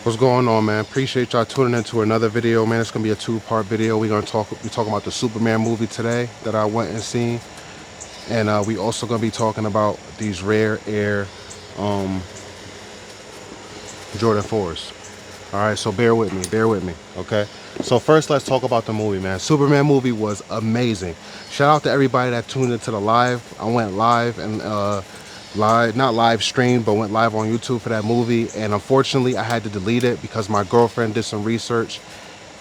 What's going on, man? Appreciate y'all tuning into another video, man. It's gonna be a two-part video. We're gonna be talking about the Superman movie today that I went and seen, and we also gonna be talking about these rare air Jordan 4s. All right, so bear with me, okay? So first, let's talk about the movie, man. Superman movie was amazing. Shout out to everybody that tuned into the live. I went live and not live stream, but went live on YouTube for that movie. And unfortunately, I had to delete it because my girlfriend did some research,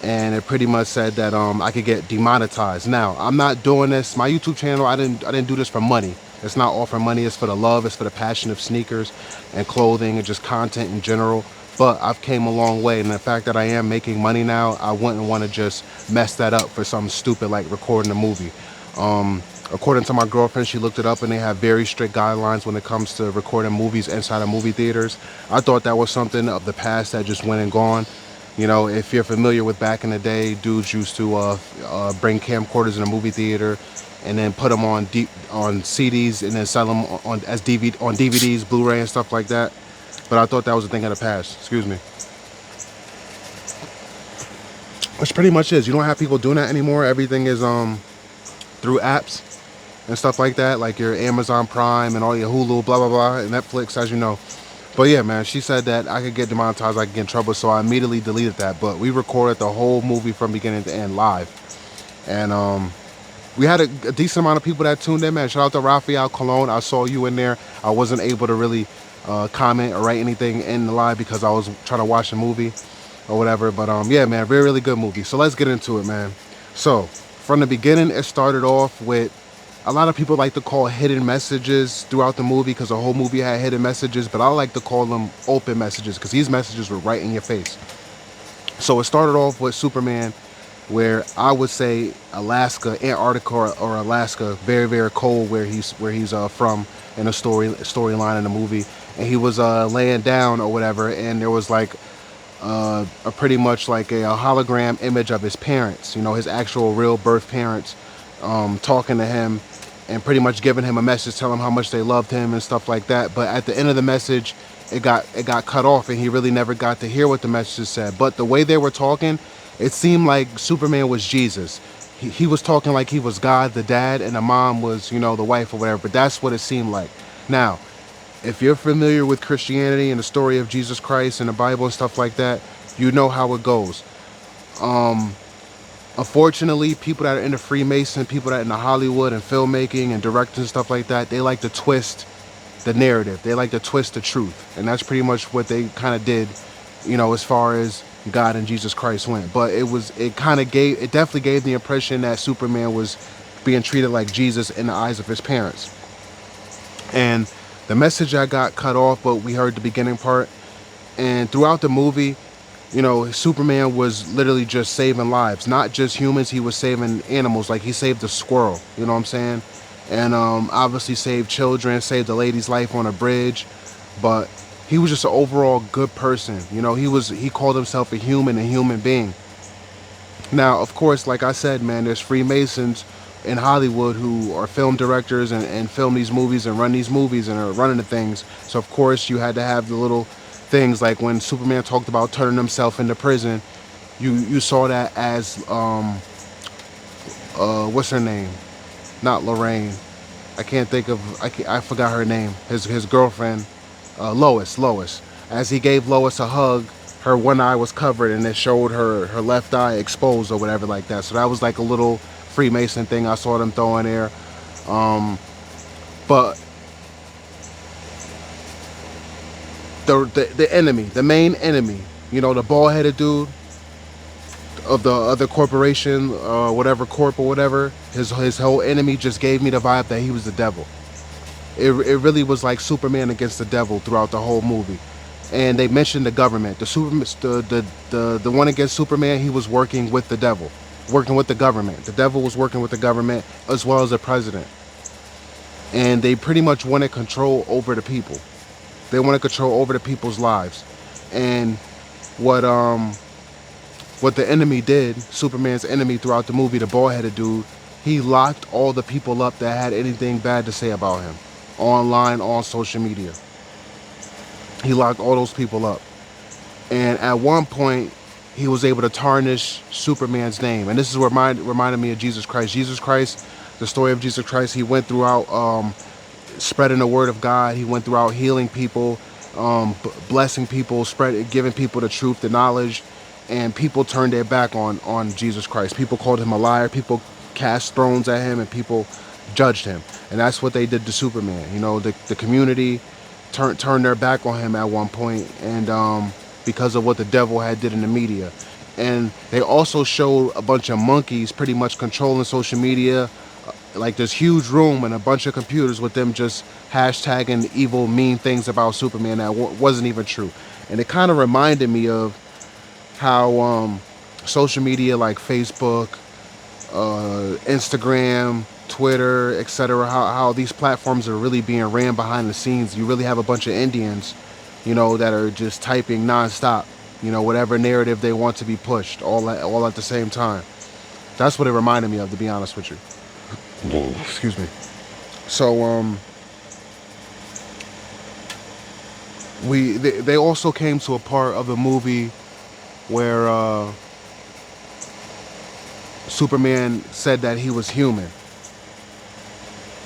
and it pretty much said that I could get demonetized. Now, I'm not doing this. My YouTube channel, I didn't do this for money. It's not all for money. It's for the love. It's for the passion of sneakers and clothing and just content in general. But I've came a long way, and the fact that I am making money now, I wouldn't want to just mess that up for something stupid like recording a movie. According to my girlfriend, she looked it up, and they have very strict guidelines when it comes to recording movies inside of movie theaters. I thought that was something of the past that just went and gone. You know, if you're familiar with back in the day, dudes used to bring camcorders in a movie theater and then put them on CDs and then sell them on DVDs, Blu-ray, and stuff like that. But I thought that was a thing of the past. Excuse me. Which pretty much is. You don't have people doing that anymore. Everything is through apps and stuff like that, like your Amazon Prime and all your Hulu, blah blah blah, and Netflix, as you know. But yeah, man, she said that I could get demonetized, I could get in trouble, so I immediately deleted that. But we recorded the whole movie from beginning to end live, and we had a decent amount of people that tuned in, man. Shout out to Rafael Colon. I saw you in there. I wasn't able to really comment or write anything in the live because I was trying to watch the movie or whatever. But yeah, man, really good movie. So let's get into it, man. So from the beginning, it started off with a lot of people like to call hidden messages throughout the movie because the whole movie had hidden messages, but I like to call them open messages because these messages were right in your face. So it started off with Superman, where I would say Alaska, Antarctica, or Alaska, very very cold where he's from in a storyline in the movie, and he was laying down or whatever, and there was like a pretty much like a hologram image of his parents, you know, his actual real birth parents, talking to him and pretty much giving him a message, telling him how much they loved him and stuff like that. But at the end of the message, it got cut off, and he really never got to hear what the message said. But the way they were talking, it seemed like Superman was Jesus. He was talking like he was God, the dad, and the mom was, you know, the wife or whatever. But that's what it seemed like. Now, if you're familiar with Christianity and the story of Jesus Christ and the Bible and stuff like that, you know how it goes. Unfortunately, people that are into Freemason, people that are into Hollywood and filmmaking and directing and stuff like that, they like to twist the narrative. They like to twist the truth. And that's pretty much what they kind of did, you know, as far as God and Jesus Christ went. But it definitely gave the impression that Superman was being treated like Jesus in the eyes of his parents. And the message I got cut off, but we heard the beginning part. And throughout the movie, you know, Superman was literally just saving lives, not just humans. He was saving animals. Like he saved a squirrel, you know what I'm saying? And obviously saved children, saved a lady's life on a bridge. But he was just an overall good person. You know, he called himself a human being. Now, of course, like I said, man, there's Freemasons in Hollywood who are film directors and film these movies and run these movies and are running the things. So of course you had to have the little things like when Superman talked about turning himself into prison, you saw that as what's her name? Not Lorraine. I can't think of I forgot her name. His girlfriend, Lois. As he gave Lois a hug, her one eye was covered and it showed her left eye exposed or whatever like that. So that was like a little Freemason thing I saw them throw in there. But the enemy, the main enemy, you know, the bald-headed dude of the other corporation, whatever corp or whatever, his whole enemy just gave me the vibe that he was the devil. It really was like Superman against the devil throughout the whole movie. And they mentioned the government. The one against Superman, he was working with the devil, working with the government. The devil was working with the government as well as the president. And they pretty much wanted control over the people. They wanted control over the people's lives. And what the enemy did, Superman's enemy throughout the movie, the bald-headed dude, he locked all the people up that had anything bad to say about him, online, on social media. He locked all those people up. And at one point, he was able to tarnish Superman's name. And this is what reminded me of Jesus Christ. Jesus Christ, the story of Jesus Christ, he went throughout spreading the word of God. He went throughout healing people, blessing people, giving people the truth, the knowledge, and people turned their back on Jesus Christ. People called him a liar. People cast thrones at him, and people judged him. And that's what they did to Superman. You know, the community turned their back on him at one point, and because of what the devil had did in the media. And they also showed a bunch of monkeys pretty much controlling social media, like this huge room and a bunch of computers with them just hashtagging evil, mean things about Superman that wasn't even true. And it kind of reminded me of how social media like Facebook, Instagram, Twitter, etc., how these platforms are really being ran behind the scenes. You really have a bunch of Indians, you know, that are just typing nonstop, you know, whatever narrative they want to be pushed, all at the same time. That's what it reminded me of, to be honest with you. Excuse me. So they also came to a part of the movie where Superman said that he was human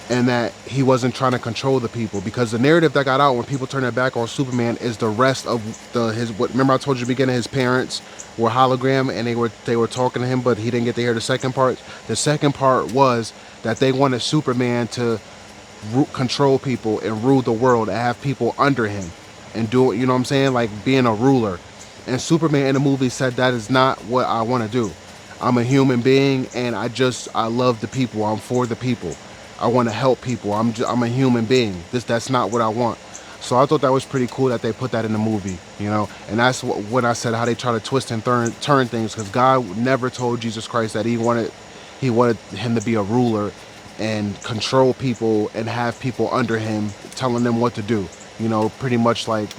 and that he wasn't trying to control the people, because the narrative that got out when people turned their back on Superman is the rest of remember I told you at the beginning, his parents were hologram and they were talking to him, but he didn't get to hear the second part. The second part was that they wanted Superman to control people and rule the world and have people under him and do it, you know what I'm saying, like being a ruler. And Superman in the movie said, that is not what I want to do. I'm a human being, and I love the people. I'm for the people. I want to help people. I'm a human being. That's not what I want. So I thought that was pretty cool that they put that in the movie, you know. And that's when I said how they try to twist and turn things, because God never told Jesus Christ that he wanted him to be a ruler and control people and have people under him telling them what to do, you know, pretty much like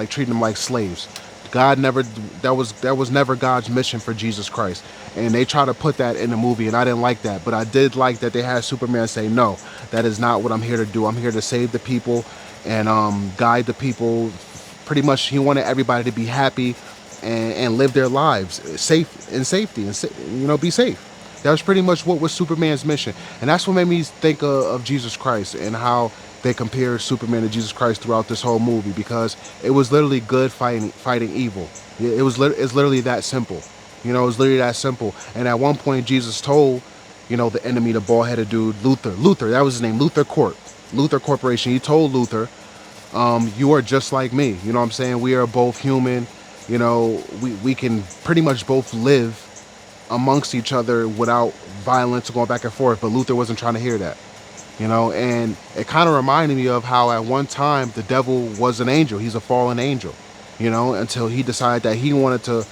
treating them like slaves. God never, that was never God's mission for Jesus Christ. And they try to put that in the movie, and I didn't like that. But I did like that they had Superman say, no, that is not what I'm here to do. I'm here to save the people and guide the people. Pretty much he wanted everybody to be happy and live their lives safe in safety and, you know, be safe. That was pretty much what was Superman's mission. And that's what made me think of Jesus Christ and how they compared Superman to Jesus Christ throughout this whole movie, because it was literally good fighting evil. It's literally that simple. You know, it's literally that simple. And at one point, Jesus told, you know, the enemy, the bald-headed dude, Luther, that was his name, Luther Corporation. He told Luther, you are just like me. You know what I'm saying? We are both human. You know, we can pretty much both live amongst each other without violence going back and forth. But Luther wasn't trying to hear that. You know, and it kind of reminded me of how at one time the devil was an angel. He's a fallen angel, you know, until he decided that he wanted to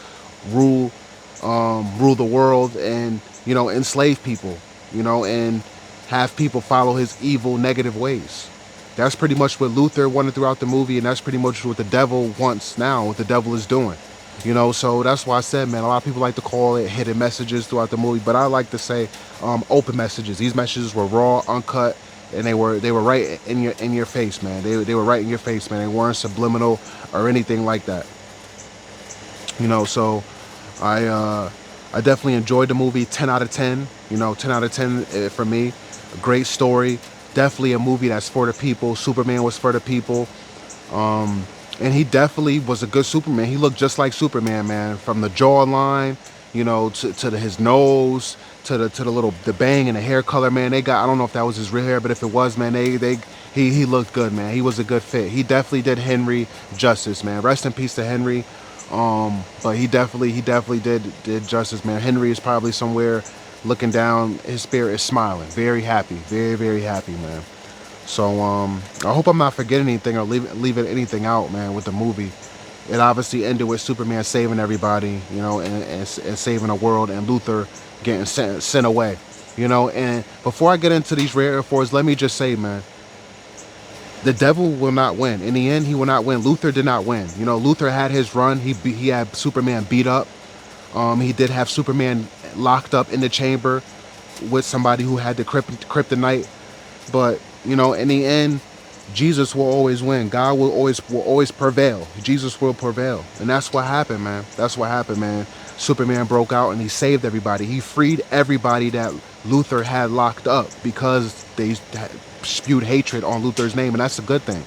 rule the world and, you know, enslave people, you know, and have people follow his evil, negative ways. That's pretty much what Luther wanted throughout the movie, and that's pretty much what the devil wants now, what the devil is doing. You know, so that's why I said, man, a lot of people like to call it hidden messages throughout the movie, but I like to say open messages. These messages were raw, uncut, and they were right in your face, man. They were right in your face, man. They weren't subliminal or anything like that. You know, so I definitely enjoyed the movie. 10 out of 10. You know, 10 out of 10 for me. A great story. Definitely a movie that's for the people. Superman was for the people. And he definitely was a good Superman. He looked just like Superman, man. From the jawline, you know, to his nose, to the bang and the hair color, man. They got, I don't know if that was his real hair, but if it was, man, he looked good, man. He was a good fit. He definitely did Henry justice, man. Rest in peace to Henry. But he definitely did justice, man. Henry is probably somewhere looking down. His spirit is smiling, very happy, very, very happy, man. So I hope I'm not forgetting anything or leaving anything out, man, with the movie. It obviously ended with Superman saving everybody, you know, and saving the world, and Luther getting sent away, you know. And before I get into these rare Air let me just say, man, the devil will not win. In the end, he will not win. Luther did not win. You know, Luther had his run. He had Superman beat up. He did have Superman locked up in the chamber with somebody who had the kryptonite. But, you know, in the end, Jesus will always win. God will always prevail. Jesus will prevail. And that's what happened, man. That's what happened, man. Superman broke out and he saved everybody. He freed everybody that Luther had locked up because they spewed hatred on Luther's name, and that's a good thing.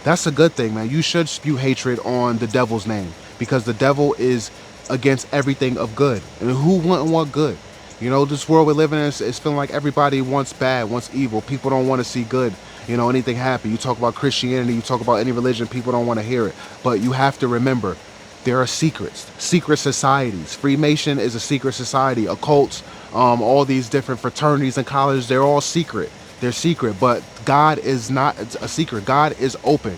That's a good thing, man. You should spew hatred on the devil's name because the devil is against everything of good. And who wouldn't want good? You know, this world we live in is feeling like everybody wants bad, wants evil. People don't want to see good, you know, anything happen. You talk about Christianity, you talk about any religion, people don't want to hear it. But you have to remember, there are secrets, secret societies. Freemason is a secret society. Occults, all these different fraternities and colleges, they're all secret. They're secret, but God is not a secret. God is open.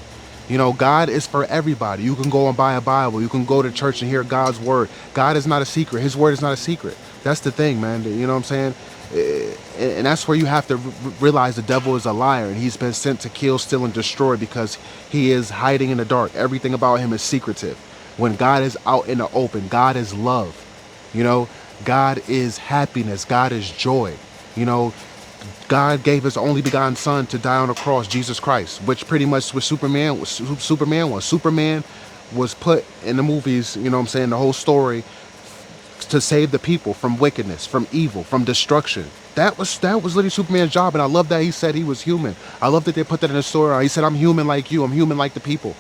You know, God is for everybody. You can go and buy a Bible. You can go to church and hear God's word. God is not a secret. His word is not a secret. That's the thing, man. You know what I'm saying? And that's where you have to realize the devil is a liar and he's been sent to kill, steal, and destroy because he is hiding in the dark. Everything about him is secretive. When God is out in the open, God is love. You know, God is happiness. God is joy. You know, God gave his only begotten son to die on the cross, Jesus Christ, which pretty much was Superman was. Superman was put in the movies, you know what I'm saying, the whole story to save the people from wickedness, from evil, from destruction. That was literally Superman's job, and I love that he said he was human. I love that they put that in the story. He said, I'm human like you. I'm human like the people.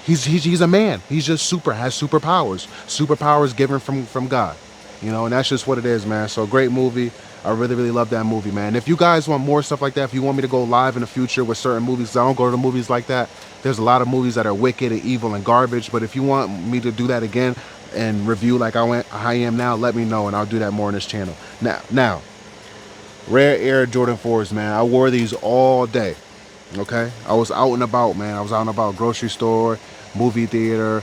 He's a man. He's just has superpowers. Superpowers given from God. You know, and that's just what it is, man. So great movie. I really, really love that movie, man. If you guys want more stuff like that, if you want me to go live in the future with certain movies, 'cause I don't go to the movies like that. There's a lot of movies that are wicked and evil and garbage. But if you want me to do that again and review like I am now, let me know and I'll do that more on this channel. Now, Rare Air Jordan 4s, man. I wore these all day. Okay, I was out and about, man. I was out and about, grocery store, movie theater,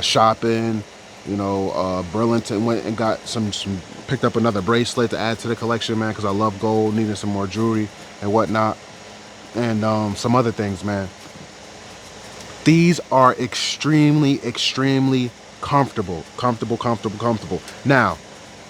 shopping. You know, Burlington, went and got picked up another bracelet to add to the collection, man, because I love gold, needing some more jewelry and whatnot, and some other things, man. These are extremely, extremely comfortable. Now,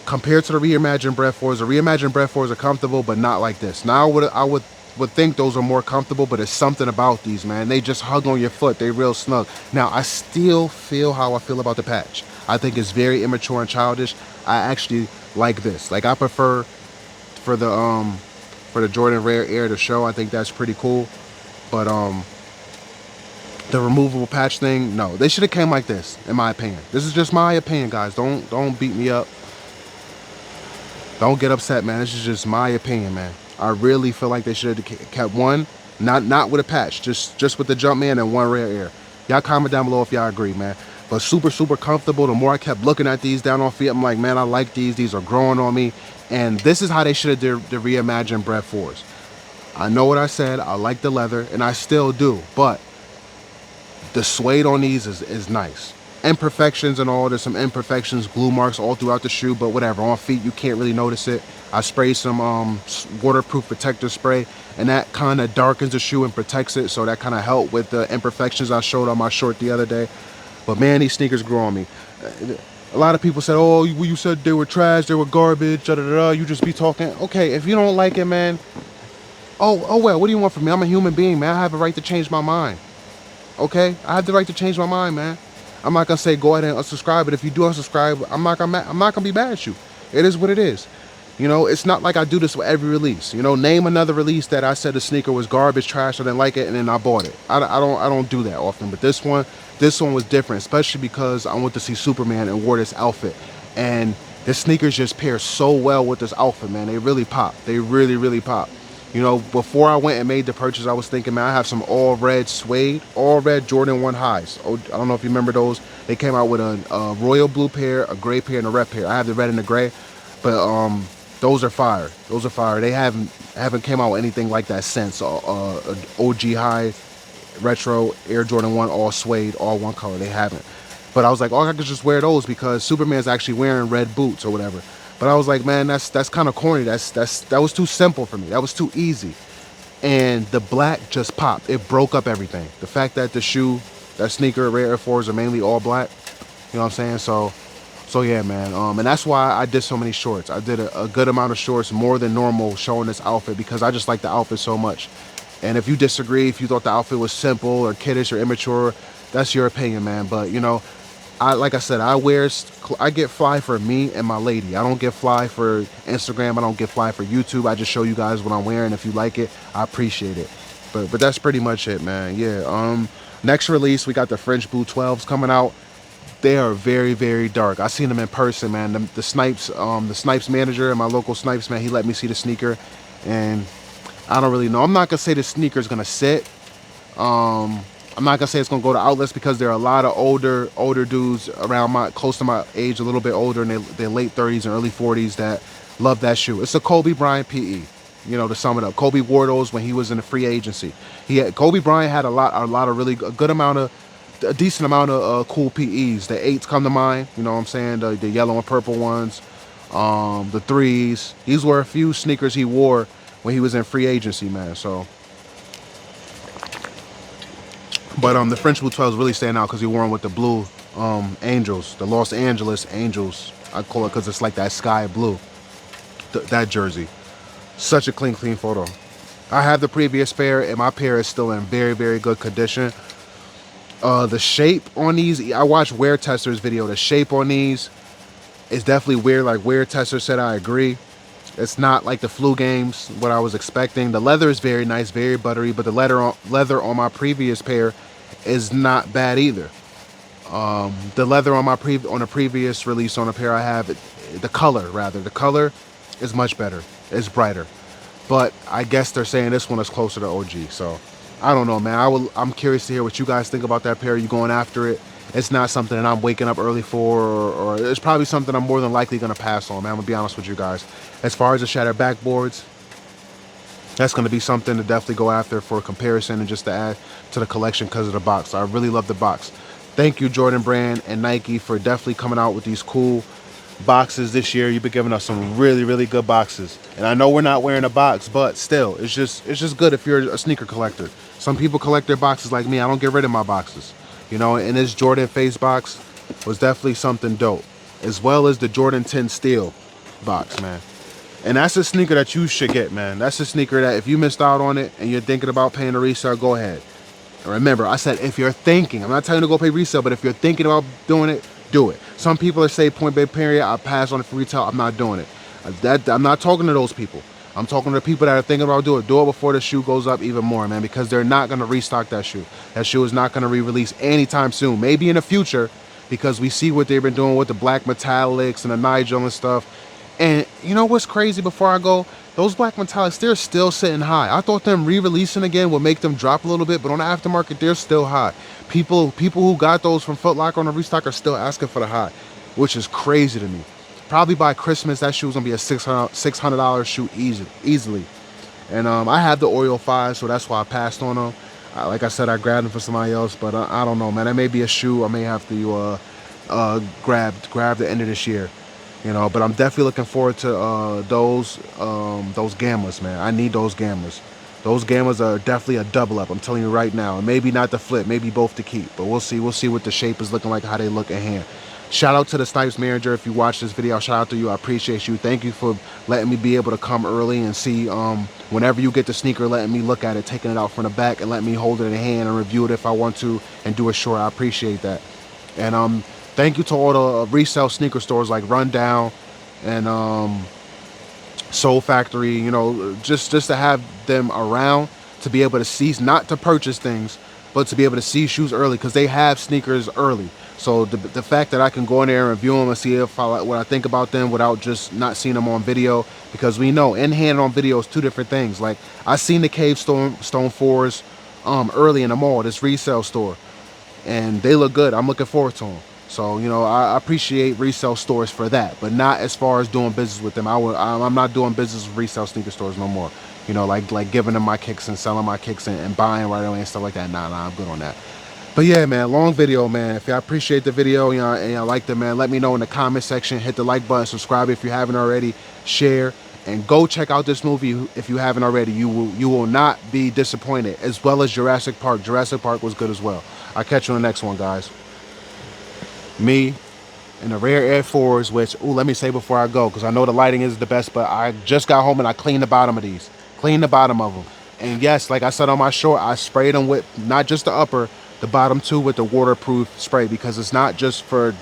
compared to the Reimagined Breath 4s, the Reimagined Breath 4s are comfortable, but not like this. Now, I would think those are more comfortable, but it's something about these, man. They just hug on your foot. They real snug. Now, I still feel how I feel about the patch. I think it's very immature and childish. I actually like this. Like, I prefer for the Jordan Rare Air to show. I think that's pretty cool. But the removable patch thing, no. They should have came like this, in my opinion. This is just my opinion, guys. Don't beat me up. Don't get upset, man. This is just my opinion, man. I really feel like they should have kept one, not with a patch, just with the Jumpman and one Rare Air. Y'all comment down below if y'all agree, man. But super, super comfortable. The more I kept looking at these down on feet, I'm like, man, I like these. These are growing on me. And this is how they should have did the Reimagined Breath 4s. I know what I said. I like the leather, and I still do. But the suede on these is nice. Imperfections and all, there's some imperfections, glue marks all throughout the shoe, but whatever. On feet, you can't really notice it. I sprayed some waterproof protector spray, and that kind of darkens the shoe and protects it, so that kind of helped with the imperfections I showed on my short the other day. But man, these sneakers grew on me. A lot of people said, oh, you said they were trash, they were garbage, da da da, you just be talking. Okay, if you don't like it, man, oh well, what do you want from me? I'm a human being, man. I have a right to change my mind. Okay, I have the right to change my mind, man. I'm not gonna say go ahead and unsubscribe, but if you do unsubscribe, I'm not gonna be mad at you. It is what it is. You know, it's not like I do this with every release. You know, name another release that I said the sneaker was garbage, trash, I didn't like it, and then I bought it. I don't do that often, but this one was different, especially because I went to see Superman and wore this outfit, and the sneakers just pair so well with this outfit, man. They really pop. They really, really pop. You know, before I went and made the purchase, I was thinking, man, I have some all red suede, all red Jordan 1 highs. Oh, I don't know if you remember those. They came out with a royal blue pair, a gray pair, and a red pair. I have the red and the gray, but those are fire. Those are fire. They haven't came out with anything like that since. OG high, retro, Air Jordan 1, all suede, all one color. They haven't. But I was like, oh, I could just wear those because Superman's actually wearing red boots or whatever. But I was like, man, that's kind of corny. That was too simple for me. That was too easy. And the black just popped. It broke up everything. The fact that the shoe, that sneaker, Rare Air 4s are mainly all black. You know what I'm saying? So yeah, man. And that's why I did so many shorts. I did a good amount of shorts, more than normal, showing this outfit because I just like the outfit so much. And if you disagree, if you thought the outfit was simple or kiddish or immature, that's your opinion, man. But you know, like I said, I get fly for me and my lady. I don't get fly for Instagram. I don't get fly for YouTube. I just show you guys what I'm wearing. If you like it, I appreciate it. But that's pretty much it, man. Yeah. Next release, we got the French Blue 12s coming out. They are very, very dark. I seen them in person, man. The Snipes manager and my local Snipes, man, he let me see the sneaker, and I don't really know. I'm not gonna say the sneaker is gonna sit. I'm not gonna say it's gonna go to outlets because there are a lot of older dudes around close to my age, a little bit older, and they're late 30s and early 40s that love that shoe. It's a Kobe Bryant PE. You know, to sum it up, Kobe wore those when he was in the free agency. Kobe Bryant had a lot of really a decent amount of cool PEs. The 8s come to mind. You know what I'm saying? The yellow and purple ones, the 3s. These were a few sneakers he wore when he was in free agency, man. So. But the French Blue 12s really stand out because he wore them with the blue Angels, the Los Angeles Angels. I call it because it's like that sky blue, that jersey. Such a clean photo. I have the previous pair, and my pair is still in very, very good condition. The shape on these, I watched Wear Tester's video. The shape on these is definitely weird. Like Wear Tester said, I agree. It's not like the Flu Games, what I was expecting. The leather is very nice, very buttery, but the leather on my previous pair is not bad either. The leather on a previous release on a pair I have, the color is much better. It's brighter. But I guess they're saying this one is closer to OG. So I don't know, man. I'm curious to hear what you guys think about that pair. Are you going after it? It's not something that I'm waking up early for, or it's probably something I'm more than likely going to pass on, man. I'm going to be honest with you guys. As far as the shattered backboards, that's going to be something to definitely go after for comparison and just to add to the collection because of the box. I really love the box. Thank you, Jordan Brand and Nike, for definitely coming out with these cool boxes this year. You've been giving us some really, really good boxes. And I know we're not wearing a box, but still, it's just good if you're a sneaker collector. Some people collect their boxes like me. I don't get rid of my boxes. You know, and this Jordan face box was definitely something dope. As well as the Jordan 10 Steel box, man. And that's a sneaker that you should get, man. That's a sneaker that if you missed out on it and you're thinking about paying a resale, go ahead. And remember, I said if you're thinking. I'm not telling you to go pay resale, but if you're thinking about doing it, do it. Some people are saying point blank period, I pass on it for retail. I'm not doing it. I'm not talking to those people. I'm talking to the people that are thinking about doing it. Do it before the shoe goes up even more, man, because they're not going to restock that shoe. That shoe is not going to re-release anytime soon. Maybe in the future, because we see what they've been doing with the black metallics and the Nigel and stuff. And you know what's crazy before I go? Those black metallics, they're still sitting high. I thought them re-releasing again would make them drop a little bit, but on the aftermarket, they're still high. People who got those from Foot Locker on the restock are still asking for the high, which is crazy to me. Probably by Christmas, that shoe's gonna be a $600 shoe easily. And I have the Oreo 5, so that's why I passed on them. Like I said, I grabbed them for somebody else, but I don't know, man. That may be a shoe I may have to grab the end of this year. You know, but I'm definitely looking forward to those Gammas, man. I need those Gammas. Those Gammas are definitely a double up. I'm telling you right now. And maybe not the flip, maybe both to keep. But we'll see. We'll see what the shape is looking like, how they look at hand. Shout out to the Snipes manager. If you watch this video, shout out to you. I appreciate you. Thank you for letting me be able to come early and see whenever you get the sneaker, letting me look at it, taking it out from the back, and let me hold it in hand and review it if I want to and do it short. I appreciate that. And thank you to all the resale sneaker stores like Rundown and Soul Factory. You know, just to have them around to be able to see, not to purchase things, but to be able to see shoes early because they have sneakers early. So the fact that I can go in there and review them and see what I think about them without just not seeing them on video, because we know in hand on video is two different things. Like I seen the Cave Stone 4s early in the mall, this resale store, and they look good. I'm looking forward to them. So, you know, I appreciate resale stores for that, but not as far as doing business with them. I'm not doing business with resale sneaker stores no more. You know, like giving them my kicks and selling my kicks and buying right away and stuff like that. Nah, I'm good on that. But yeah, man, long video, man. If y'all appreciate the video, you know, and y'all liked it, man, let me know in the comment section. Hit the like button, subscribe if you haven't already, share, and go check out this movie if you haven't already. You will not be disappointed, as well as Jurassic Park. Jurassic Park was good as well. I'll catch you on the next one, guys. Me and the rare Air 4s, which, let me say before I go, because I know the lighting is the best, but I just got home and I cleaned the bottom of these. Cleaned the bottom of them. And yes, like I said on my short, I sprayed them with not just the upper, the bottom too, with the waterproof spray, because it's not just for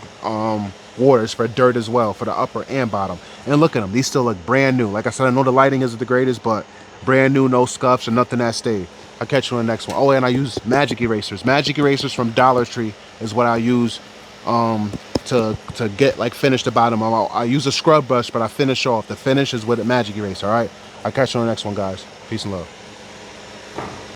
water, it's for dirt as well, for the upper and bottom. And look at them, these still look brand new. Like I said, I know the lighting isn't the greatest, but brand new, no scuffs or nothing that stayed. I'll catch you on the next one. Oh, and I use magic erasers. Magic erasers from Dollar Tree is what I use to get like finish the bottom. I use a scrub brush, but I finish off. The finish is with a magic eraser. All right, I'll catch you on the next one, guys. Peace and love.